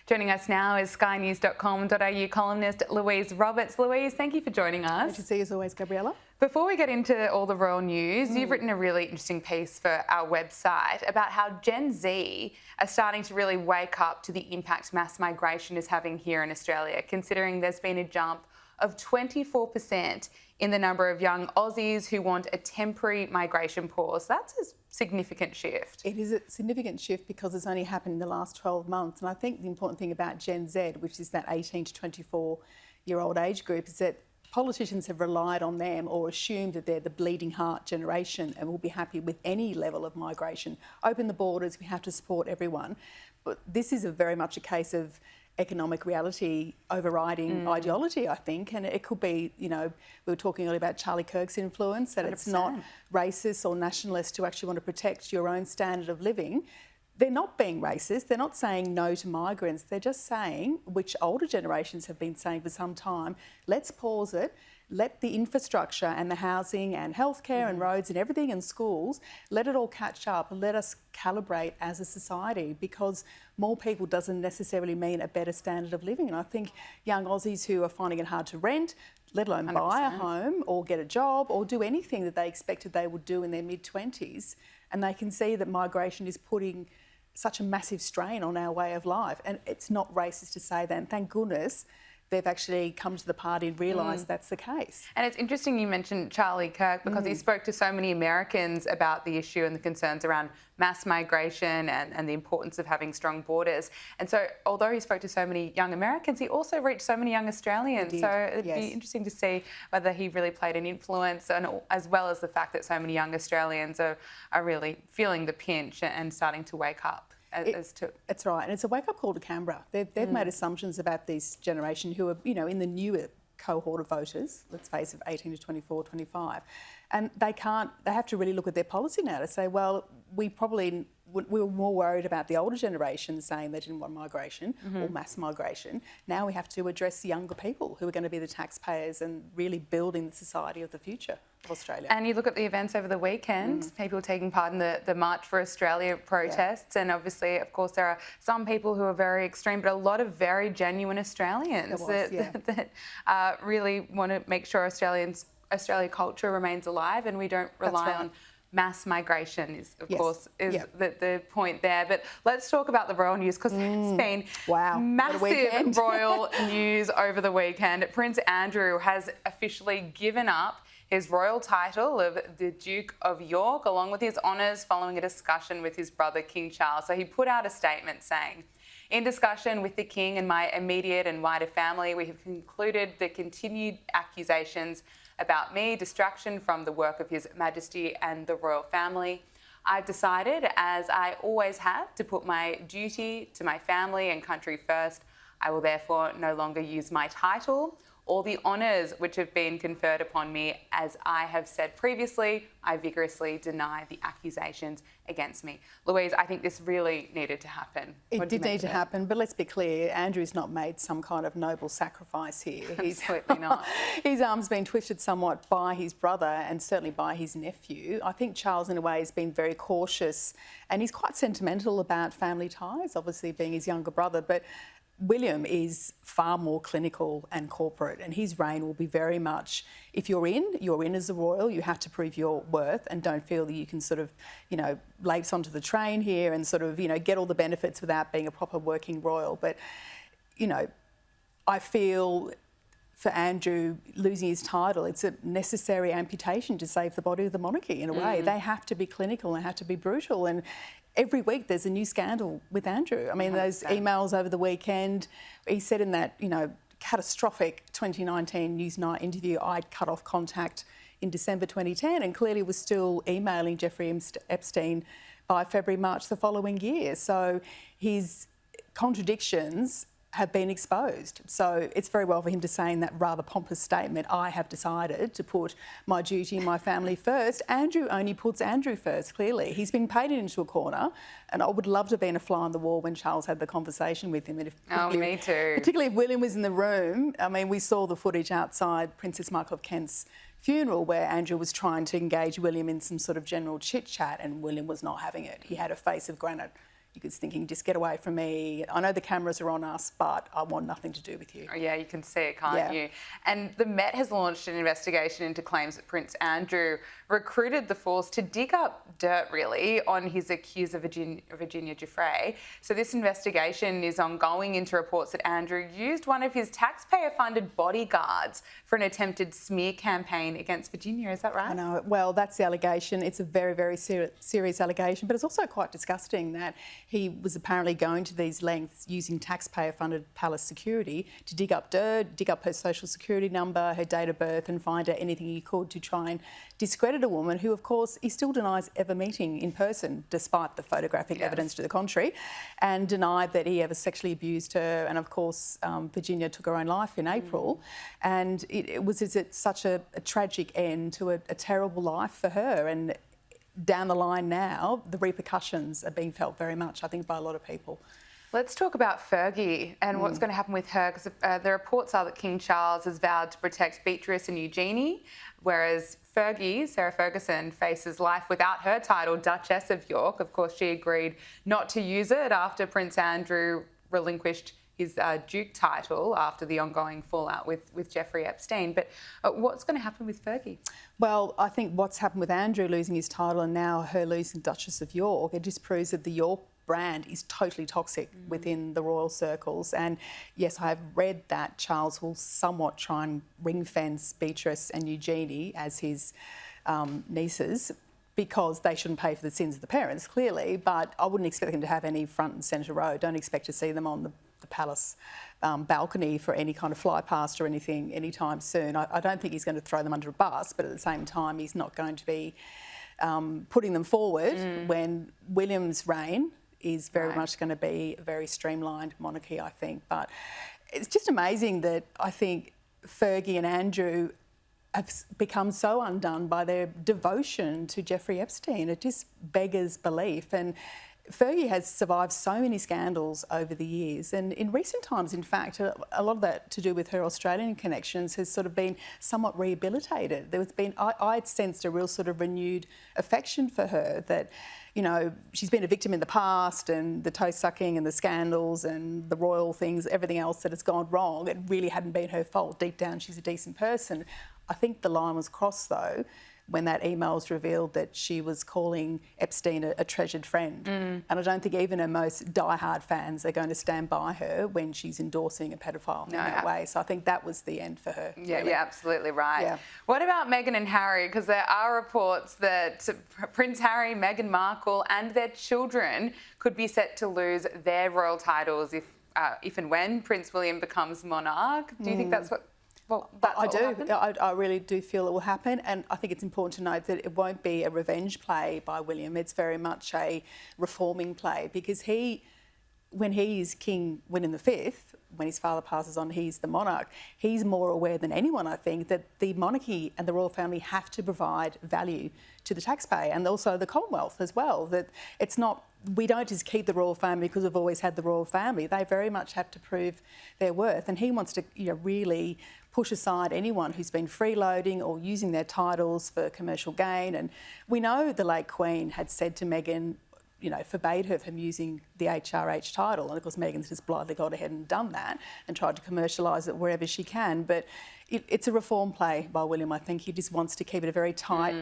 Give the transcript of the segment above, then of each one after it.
Joining us now is skynews.com.au columnist Louise Roberts. Louise, thank you for joining us. Good to see you as always, Gabriella. Before we get into all the royal news, you've written a really interesting piece for our website about how Gen Z are starting to really wake up to the impact mass migration is having here in Australia, considering there's been a jump of 24% in the number of young Aussies who want a temporary migration pause. That's a significant shift. It is a significant shift because it's only happened in the last 12 months. And I think the important thing about Gen Z, which is that 18 to 24-year-old age group, is that politicians have relied on them or assumed that they're the bleeding heart generation and will be happy with any level of migration. Open the borders, we have to support everyone. But this is very much a case of economic reality overriding ideology, I think. And it could be, you know, we were talking earlier about Charlie Kirk's influence, that 100%. It's not racist or nationalist to actually want to protect your own standard of living. They're not being racist. They're not saying no to migrants. They're just saying, which older generations have been saying for some time, let's pause it. Let the infrastructure and the housing and healthcare and roads and everything and schools, let it all catch up and let us calibrate as a society, because more people doesn't necessarily mean a better standard of living. And I think young Aussies who are finding it hard to rent, let alone 100%. Buy a home or get a job or do anything that they expected they would do in their mid-20s, and they can see that migration is putting such a massive strain on our way of life. And it's not racist to say that, and thank goodness they've actually come to the party and realised that's the case. And it's interesting you mentioned Charlie Kirk, because he spoke to so many Americans about the issue and the concerns around mass migration and the importance of having strong borders. And so although he spoke to so many young Americans, he also reached so many young Australians. So it'd be interesting to see whether he really played an influence, and as well as the fact that so many young Australians are really feeling the pinch and starting to wake up. It's right, and it's a wake-up call to Canberra. They've made assumptions about this generation who are, you know, in the newer cohort of voters, let's face it, 18 to 24, 25, and they have to really look at their policy now to say, well, we were more worried about the older generation saying they didn't want migration or mass migration. Now we have to address the younger people who are going to be the taxpayers and really building the society of the future of Australia. And you look at the events over the weekend, people taking part in the March for Australia protests, and obviously, of course, there are some people who are very extreme, but a lot of very genuine Australians that really want to make sure Australian culture remains alive, and we don't rely on mass migration is, of course, the point there. But let's talk about the royal news, because it's been massive royal news over the weekend. Prince Andrew has officially given up his royal title of the Duke of York, along with his honours, following a discussion with his brother, King Charles. So he put out a statement saying, "In discussion with the King and my immediate and wider family, we have concluded the continued accusations about me, distraction from the work of His Majesty and the royal family. I've decided, as I always have, to put my duty to my family and country first. I will therefore no longer use my title or the honours which have been conferred upon me. As I have said previously, I vigorously deny the accusations against me." Louise, I think this really needed to happen. It did need to happen, but let's be clear, Andrew's not made some kind of noble sacrifice here. Absolutely not. His arm's been twisted somewhat by his brother and certainly by his nephew. I think Charles, in a way, has been very cautious, and he's quite sentimental about family ties, obviously being his younger brother, but William is far more clinical and corporate, and his reign will be very much, if you're in as a royal, you have to prove your worth and don't feel that you can sort of, you know, lapse onto the train here and sort of, you know, get all the benefits without being a proper working royal. But, you know, I feel for Andrew losing his title, it's a necessary amputation to save the body of the monarchy in a way. They have to be clinical, they have to be brutal, and every week there's a new scandal with Andrew. I mean, those emails over the weekend, he said in that, you know, catastrophic 2019 Newsnight interview, I'd cut off contact in December 2010 and clearly was still emailing Jeffrey Epstein by February, March the following year. So his contradictions have been exposed. So it's very well for him to say in that rather pompous statement, I have decided to put my duty and my family first. Andrew only puts Andrew first, clearly. He's been painted into a corner, and I would love to have been a fly on the wall when Charles had the conversation with him. And me too. Particularly if William was in the room. I mean, we saw the footage outside Princess Margaret of Kent's funeral where Andrew was trying to engage William in some sort of general chit-chat, and William was not having it. He had a face of granite. you could thinking, just get away from me. I know the cameras are on us, but I want nothing to do with you. Oh, yeah, you can see it, can't you? And the Met has launched an investigation into claims that Prince Andrew recruited the force to dig up dirt, really, on his accuser, Virginia Giuffre. So this investigation is ongoing into reports that Andrew used one of his taxpayer-funded bodyguards for an attempted smear campaign against Virginia. Is that right? I know. Well, that's the allegation. It's a very, very serious allegation, but it's also quite disgusting that he was apparently going to these lengths using taxpayer-funded palace security to dig up dirt, dig up her social security number, her date of birth, and find out anything he could to try and discredit a woman who, of course, he still denies ever meeting in person, despite the photographic evidence to the contrary, and denied that he ever sexually abused her. And, of course, Virginia took her own life in April, and it was such a tragic end to a terrible life for her. And down the line now, the repercussions are being felt very much, I think, by a lot of people. Let's talk about Fergie and what's going to happen with her, because the reports are that King Charles has vowed to protect Beatrice and Eugenie, whereas Fergie, Sarah Ferguson, faces life without her title, Duchess of York. Of course, she agreed not to use it after Prince Andrew relinquished his Duke title after the ongoing fallout with Jeffrey Epstein. But what's going to happen with Fergie? Well, I think what's happened with Andrew losing his title and now her losing Duchess of York, it just proves that the York brand is totally toxic within the royal circles. And yes, I have read that Charles will somewhat try and ring fence Beatrice and Eugenie as his nieces, because they shouldn't pay for the sins of the parents, clearly, but I wouldn't expect him to have any front and centre row. Don't expect to see them on the palace balcony for any kind of fly past or anything anytime soon. I don't think he's going to throw them under a bus, but at the same time, he's not going to be putting them forward when William's reign is very much going to be a very streamlined monarchy, I think. But it's just amazing that I think Fergie and Andrew have become so undone by their devotion to Jeffrey Epstein. It just beggars belief. And Fergie has survived so many scandals over the years, and in recent times, in fact, a lot of that to do with her Australian connections has sort of been somewhat rehabilitated. I sensed a real sort of renewed affection for her, that, you know, she's been a victim in the past, and the toe sucking and the scandals and the royal things, everything else that has gone wrong, it really hadn't been her fault. Deep down, she's a decent person. I think the line was crossed, though, when that email was revealed that she was calling Epstein a treasured friend. And I don't think even her most diehard fans are going to stand by her when she's endorsing a pedophile in that way. So I think that was the end for her. Yeah, really. you're absolutely right. Yeah. What about Meghan and Harry? Because there are reports that Prince Harry, Meghan Markle and their children could be set to lose their royal titles if and when Prince William becomes monarch. Do you think that's what... Well, I do. I really do feel it will happen, and I think it's important to note that it won't be a revenge play by William. It's very much a reforming play, because when he is King William V, when his father passes on, he's the monarch, he's more aware than anyone, I think, that the monarchy and the royal family have to provide value to the taxpayer and also the Commonwealth as well. That it's not, we don't just keep the royal family because we've always had the royal family. They very much have to prove their worth, and he wants to, really push aside anyone who's been freeloading or using their titles for commercial gain. And we know the late Queen had said to Meghan, forbade her from using the HRH title. And of course, Meghan's just blithely got ahead and done that and tried to commercialise it wherever she can. But it's a reform play by William. I think he just wants to keep it a very tight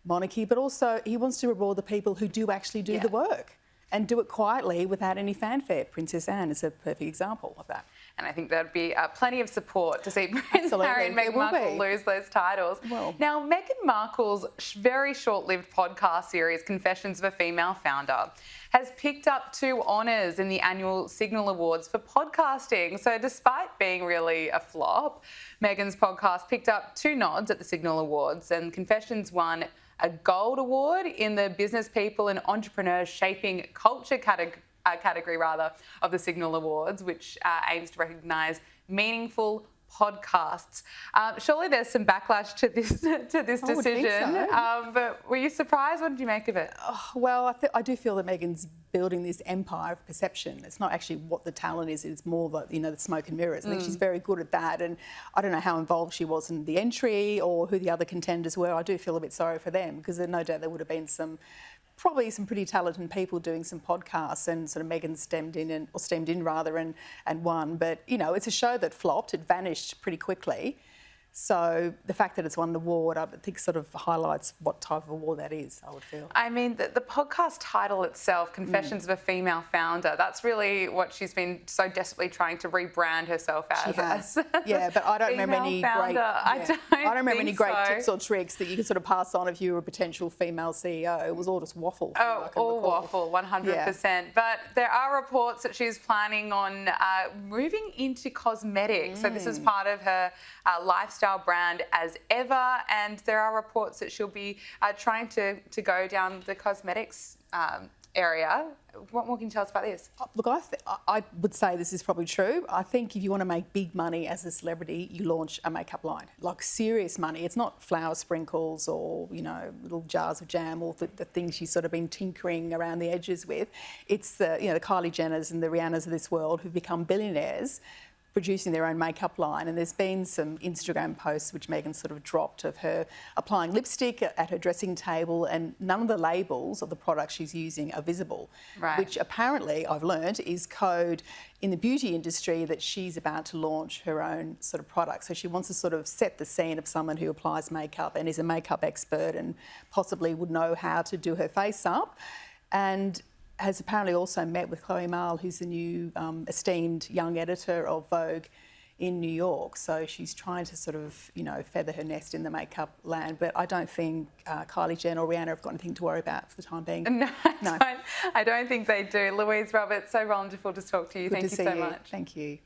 monarchy, but also he wants to reward the people who do actually do the work and do it quietly without any fanfare. Princess Anne is a perfect example of that. And I think there'd be plenty of support to see Prince Harry and Meghan Markle lose those titles. Well, now, Meghan Markle's very short-lived podcast series, Confessions of a Female Founder, has picked up 2 honours in the annual Signal Awards for podcasting. So despite being really a flop, Meghan's podcast picked up 2 nods at the Signal Awards, and Confessions won a Gold Award in the Business People and Entrepreneurs Shaping Culture category of the Signal Awards, which aims to recognise meaningful podcasts. Surely there's some backlash to this decision. I would think so. But were you surprised? What did you make of it? Well, I do feel that Meghan's building this empire of perception. It's not actually what the talent is. It's more the smoke and mirrors. I think she's very good at that. And I don't know how involved she was in the entry or who the other contenders were. I do feel a bit sorry for them, because no doubt there would have been some probably some pretty talented people doing some podcasts, and sort of Megan steamed in and won. But, you know, it's a show that flopped. It vanished pretty quickly. So the fact that it's won the award, I think, sort of highlights what type of award that is, I would feel. I mean, the podcast title itself, Confessions of a Female Founder, that's really what she's been so desperately trying to rebrand herself as. She has. Yeah, but I don't remember any great... Yeah. I don't remember any great tips or tricks that you could sort of pass on if you were a potential female CEO. It was all just waffle. Oh, all waffle, 100%. Yeah. But there are reports that she's planning on moving into cosmetics. So this is part of her lifestyle brand as ever, and there are reports that she'll be trying to go down the cosmetics area. What more can you tell us about this? Look, I would say this is probably true. I think if you want to make big money as a celebrity, you launch a makeup line, like serious money. It's not flower sprinkles or, you know, little jars of jam or the things she's sort of been tinkering around the edges with. It's the Kylie Jenners and the Rihannas of this world who've become billionaires, producing their own makeup line. And there's been some Instagram posts which Megan sort of dropped of her applying lipstick at her dressing table, and none of the labels of the products she's using are visible, which apparently, I've learned, is code in the beauty industry that she's about to launch her own sort of product. So she wants to sort of set the scene of someone who applies makeup and is a makeup expert and possibly would know how to do her face up. And has apparently also met with Chloe Malle, who's the new esteemed young editor of Vogue in New York. So she's trying to sort of, you know, feather her nest in the makeup land. But I don't think Kylie Jenner or Rihanna have got anything to worry about for the time being. No, I don't think they do. Louise Roberts, so wonderful to talk to you. Thank you so much. Thank you.